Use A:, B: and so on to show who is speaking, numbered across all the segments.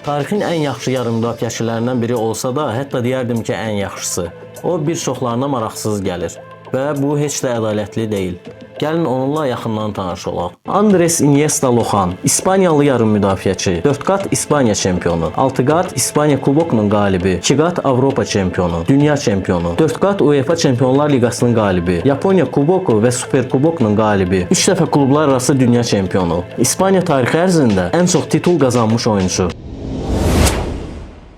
A: Tarixin ən yaxşı yarım müdafiəçilərindən biri olsa da, hətta deyərdim ki, ən yaxşısı. O bir çoxlarına maraqsız gəlir və bu heç də ədalətli deyil. Gəlin onunla yaxından tanış olaq. Andres Iniesta Lohan, İspaniyalı yarım müdafiəçi, 4 qat İspaniya çempionu, 6 qat İspaniya kubokunun qalibi, 2 qat Avropa çempionu, dünya çempionu, 4 qat UEFA Çempionlar Liqasının qalibi, Yaponiya kuboku və Super kubokunun qalibi, 3 dəfə klublar arası dünya çempionu, İspaniya tarixi ərzində ən çox titul qazanmış oyuncu.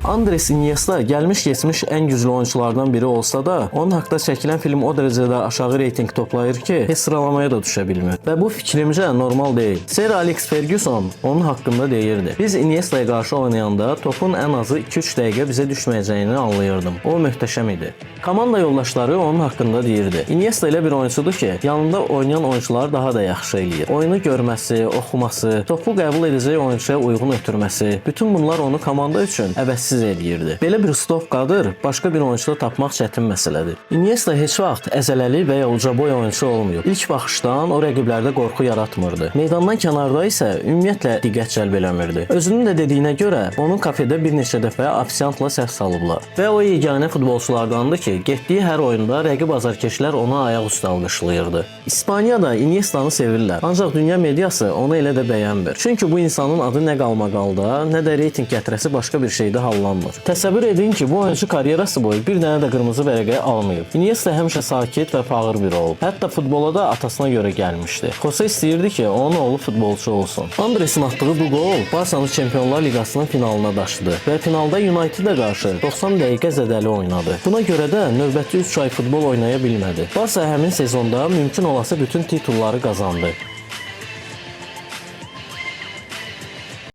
A: Andres Iniesta gəlmiş geçmiş ən güclü oyunculardan biri olsa da, onun haqqında çəkilən film o dərəcədə aşağı reyting toplayır ki, heç sıralamaya da düşə bilmir. Və bu fikrimcə normal deyil. Sir Alex Ferguson onun haqqında deyirdi. Biz Iniesta'ya qarşı oynayanda topun ən azı 2-3 dəqiqə bizə düşməyəcəyini anlayırdım. O möhtəşəm idi. Komanda yoldaşları onun haqqında deyirdi. Iniesta elə bir oyuncudur ki, yanında oynayan oyuncuları daha da yaxşı eləyir. Oyunu görməsi, oxuması, topu qəbul edəcək oyuncuya uyğun ötürməsi, bütün bunlar onu komanda üçün əvəzsiz eləyirdi. Belə bir stop qadır başqa bir oyuncuda tapmaq çətin məsələdir. Iniesta heç vaxt əzələli və ya ucaboy oyuncu olmayıb. İlk baxışdan o rəqiblərdə qorxu yaratmırdı. Meydandan kənarda isə ümumiyyətlə diqqət cəlb eləmirdi. Özünün də dediyinə görə onun kafedə bir neçə dəfə ofisiantla səhv salıblar. Və o yeganə futbolçulardandır ki, getdiyi hər oyunda rəqib azarkeşlər ona ayaq üstə alqışlayırdı. İspaniyada Iniesta'nı sevirlər. Ancaq dünya mediası onu elə də bəyənmir. Çünki bu insanın adı nə qalmaqalda, nə də reyting gətirəsi başqa bir şeydə hallanmır. Təsəvvür edin ki, bu oyuncu karyerası boyu bir dənə də qırmızı vərəqə almayıb. Iniesta həmişə sakit və fağır biri olub. Hətta futbola da atasına görə gəlmişdi. Jose istəyirdi ki, onun oğlu futbolçu olsun. Andres'in atdığı bu gol Barsanı Çempionlar Liqasının finalına daşıdı və finalda United'a qarşı 90 dəqiqə zədəli oynadı. Buna görə də növbəti 3 ay futbol oynaya bilmədi. Barsa həmin sezonda mümkün olası bütün titulları qazandı.